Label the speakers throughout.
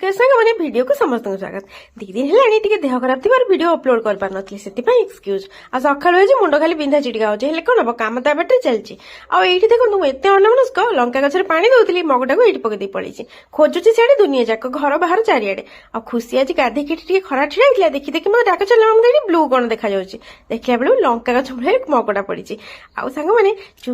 Speaker 1: ସାଙ୍ଗ ମାନେ ଭିଡିଓକୁ ସମସ୍ତଙ୍କୁ ସ୍ୱାଗତ। ଦି ଦିନ ହେଲାଣି ଟିକେ ଦେହ ଖରାପ ଥିବାରୁ ଭିଡିଓ ଅପଲୋଡ କରିପାରୁନଥିଲି, ସେଥିପାଇଁ ଏକ୍ସକ୍ୟୁଜ। ଆଉ ସକାଳୁ ହେଇଛି ମୁଣ୍ଡ ଖାଲି ବିନ୍ଧା ଚିଟିକା ହଉଛି, ହେଲେ କଣ ହବ, କାମ ତା ବାଟରେ ଚାଲିଛି। ଆଉ ଏଇଠି ଦେଖନ୍ତୁ ମୁଁ ଏତେ ଅନ୍ୟମନସ୍କ ଲଙ୍କା ଗଛରେ ପାଣି ଦଉଥିଲି, ମଗଟାକୁ ଏଇଠି ପକେଇ ଦେଇ ପଳେଇଛି। ଖୋଜୁଛି ସିଆଡେ ଦୁନିଆ ଯାକ, ଘର ବାହାର ଚାରିଆଡେ। ଆଉ ଖୁସି ଆଜି ଗାଧେଇକି ଟିକେ ଖରା ଛିଡା ହେଇଥିଲା, ଦେଖି ମୋତେ ଡାକ ଚାଲିଲା, ମୁଁ ଏଠି ବ୍ଲୁ କଣ ଦେଖାଯାଉଛି। ଦେଖିଲା ବେଳକୁ ଲଙ୍କା ଗଛ ମୂଳରେ ମଗଟା ପଡିଛି। ଆଉ ସାଙ୍ଗମାନେ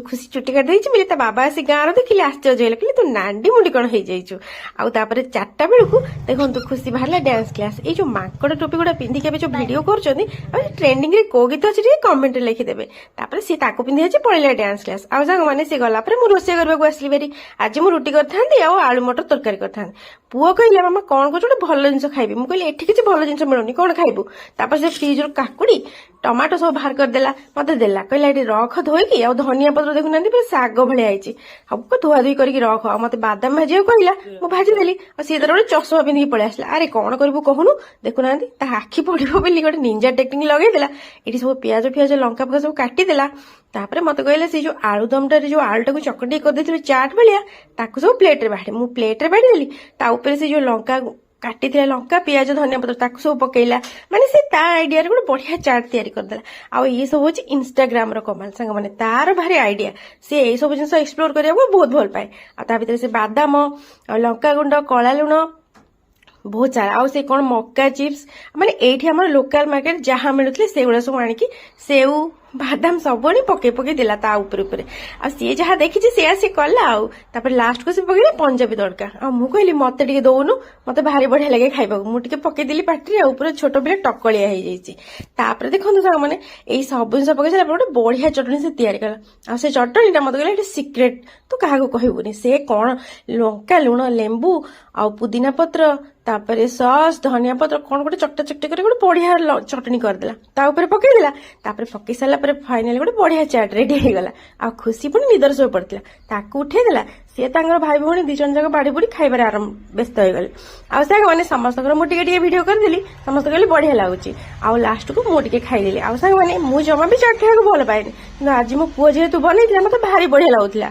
Speaker 1: ଖୁସି ଚୁଟି କାଟି ଦେଇଛି ବୋଲି ତା ବାବା ଆସି ଗାଁର ଦେଖିଲେ ଆଶ୍ଚର୍ଯ୍ୟ ହେଲେ, କହିଲେ ତୁ ନାଣ୍ଡି ମୁଣ୍ଡି କଣ ହେଇଯାଇଛୁ। ଆଉ ତାପରେ 4ଟା ବେଳକୁ ଦେଖନ୍ତୁ ଖୁସି ବାହାରିଲା ଡ୍ୟାନ୍ସ କ୍ଲାସ। ଏଇ ଯୋଉ ମାଙ୍କଡ ଟୋପି ଗୁଡା ପିନ୍ଧିକି ଏବେ ଯୋଉ ଭିଡିଓ କରୁଛନ୍ତି, ଆଉ ଟ୍ରେଣ୍ଡିଂ ରେ କୋଉ ଗୀତ ଅଛି ଟିକେ କମେଣ୍ଟରେ ଲେଖିଦେବେ। ତାପରେ ସିଏ ତାକୁ ପିନ୍ଧି ଅଛି ପଳେଇଲା ଡ୍ୟାନ୍ସ କ୍ଲାସ। ଆଉ ସାଙ୍ଗମାନେ ସିଏ ଗଲା ପରେ ମୁଁ ରୋଷେଇ କରିବାକୁ ଆସିଲି ଭାରି। ଆଜି ମୁଁ ରୁଟି କରିଥାନ୍ତି ଆଉ ଆଳୁ ମଟର ତରକାରୀ କରିଥାନ୍ତି। ପୁଅ କହିଲା ମାମା କଣ କରୁଛୁ, ଗୋଟେ ଭଲ ଜିନିଷ ଖାଇବି। ମୁଁ କହିଲି ଏଠି କିଛି ଭଲ ଜିନିଷ ମିଳୁନି, କଣ ଖାଇବୁ। ତାପରେ ସେ ଫ୍ରିଜରୁ କାକୁଡି ଟମାଟୋ ସବୁ ବାହାର କରିଦେଲା, ମତେ ଦେଲା, କହିଲା ଏଠି ରଖ ଧୋଇକି। ଆଉ ଧନିଆ ପତ୍ର ଦେଖୁନାହାନ୍ତି ପୁରା ଶାଗ ଭଳିଆ ହେଇଛି, ସବୁ ଧୁଆ ଧୁଇ କରିକି ରଖ। ଆଉ ମତେ ବାଦାମ ଭାଜିବାକୁ କହିଲା, ମୁଁ ଭାଜିଦେଲି। ଆଉ ସିଏ ତାର ଗୋଟେ ଚଷମା ପିନ୍ଧିକି ପଳେଇ ଆସିଲା। ଆରେ କଣ କରିବୁ କହୁନୁ, ଦେଖୁନାହାନ୍ତି ତା ଆଖି ପଡିବ ବୋଲି ଗୋଟେ ନିଞ୍ଜା ଟେକ୍ନିକ ଲଗେଇଦେଲା। ଏଠି ସବୁ ପିଆଜ ଲଙ୍କା ଫଙ୍କା ସବୁ କାଟିଦେଲା। ତାପରେ ମତେ କହିଲା ସେଇ ଯୋଉ ଆଳୁଦମଟାରେ ଯୋଉ ଆଳୁଟାକୁ ଚକଟି କରିଦେଇଥିଲି ଚାଟ ଭଳିଆ, ତାକୁ ସବୁ ପ୍ଲେଟରେ ବାଢେ। ମୁଁ ପ୍ଲେଟରେ ବାଢିଦେଲି, ତା ଉପରେ ସେ ଯୋଉ ଲଙ୍କା କାଟିଥିଲା, ଲଙ୍କା ପିଆଜ ଧନିଆ ପତ୍ର ତାକୁ ସବୁ ପକେଇଲା। ମାନେ ସେ ତା ଆଇଡିଆରେ ଗୋଟେ ବଢିଆ ଚାଟ ତିଆରି କରିଦେଲା। ଆଉ ଇଏ ସବୁ ହଉଛି ଇନଷ୍ଟାଗ୍ରାମ ର କମାଲ ସାଙ୍ଗମାନେ, ତାର ଭାରି ଆଇଡିଆ। ସେ ଏଇ ସବୁ ଜିନିଷ ଏକ୍ସପ୍ଲୋର କରିବାକୁ ବହୁତ ଭଲ ପାଏ। ଆଉ ତା ଭିତରେ ସେ ବାଦାମ ଆଉ ଲଙ୍କାଗୁଣ୍ଡ, କଳା ଲୁଣ, ବହୁତ ସାରା, ଆଉ ସେ କଣ ମକା ଚିପ୍ସ, ମାନେ ଏଇଠି ଆମର ଲୋକାଲ ମାର୍କେଟ ଯାହା ମିଳୁଥିଲେ ସେଗୁଡା ସବୁ ଆଣିକି ସେଉ ବାଦାମ ସବୁ ଆଣି ପକେଇ ପକେଇ ଦେଲା ତା ଉପରେ ଉପରେ। ଆଉ ସିଏ ଯାହା ଦେଖିଛି ସେଇଆ ସିଏ କଲା। ଆଉ ତାପରେ ଲାଷ୍ଟକୁ ସେ ପକେଇଲା ପଞ୍ଜାବୀ ତଡକା। ଆଉ ମୁଁ କହିଲି ମତେ ଟିକେ ଦଉନୁ, ମତେ ଭାରି ବଢିଆ ଲାଗେ ଖାଇବାକୁ। ମୁଁ ଟିକେ ପକେଇଦେଲି ପାଟିରେ, ଆଉ ପୁରା ଛୋଟ ପିଲା ଟକଳିଆ ହେଇଯାଇଛି। ତାପରେ ଦେଖନ୍ତୁ ସାଙ୍ଗମାନେ ଏଇ ସବୁ ଜିନିଷ ପକେଇ ସାରିଲା ପରେ ଗୋଟେ ବଢିଆ ଚଟଣି ସେ ତିଆରି କଲା। ଆଉ ସେ ଚଟଣିଟା ମତେ କହିଲା ଏଠି ସିକ୍ରେଟ, ତୁ କାହାକୁ କହିବୁନି। ସେ କଣ ଲଙ୍କା ଲୁଣ ଲେମ୍ବୁ ଆଉ ପୁଦିନା ପତ୍ର, ତାପରେ ସସ୍ ଧନିଆ ପତ୍ର କଣ ଗୋଟେ ଚକଟା ଚକଟି କରି ଗୋଟେ ବଢିଆ ଚଟଣି କରିଦେଲା, ତା ଉପରେ ପକେଇଦେଲା। ତାପରେ ପକେଇ ସାରିଲା ପରେ ଫାଇନାଲି ଗୋଟେ ବଢିଆ ଚାଟ ରେଡି ହେଇଗଲା। ଆଉ ଖୁସି ପୁଣି ନିଦର ଶୋଇ ପଡିଥିଲା, ତାକୁ ଉଠେଇଦେଲା। ସିଏ ତାଙ୍କର ଭାଇ ଭଉଣୀ 2 ଜଣ ଯାକ ବାଡି ବୁଡି ଖାଇବାରେ ବ୍ୟସ୍ତ ହେଇଗଲେ। ଆଉ ସାଙ୍ଗମାନେ ସମସ୍ତଙ୍କର ମୁଁ ଟିକେ ଟିକେ ଭିଡିଓ କରିଦେଲି, ସମସ୍ତେ କହିଲେ ବଢିଆ ଲାଗୁଛି। ଆଉ ଲାଷ୍ଟକୁ ମୁଁ ଟିକେ ଖାଇଦେଲି। ଆଉ ସାଙ୍ଗମାନେ ମୁଁ ଜମା ବି ଚାଟ ଖାଇବାକୁ ଭଲ ପାଏନି, କିନ୍ତୁ ଆଜି ମୋ ପୁଅ ଯେହେତୁ ବନେଇଥିଲା ମତେ ଭାରି ବଢିଆ ଲାଗୁଥିଲା।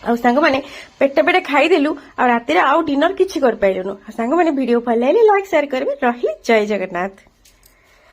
Speaker 1: ଆଉ ସାଙ୍ଗମାନେ ପେଟେ ପେଟେ ଖାଇଦେଲୁ, ଆଉ ରାତିରେ ଆଉ ଡିନର କିଛି କରିପାରିଲୁନୁ। ଆଉ ସାଙ୍ଗମାନେ ଭିଡିଓ ଭଲ ଲାଗିଲେ ଲାଇକ୍ ସେୟାର କରିବେ। ରହିଲି, ଜୟ ଜଗନ୍ନାଥ।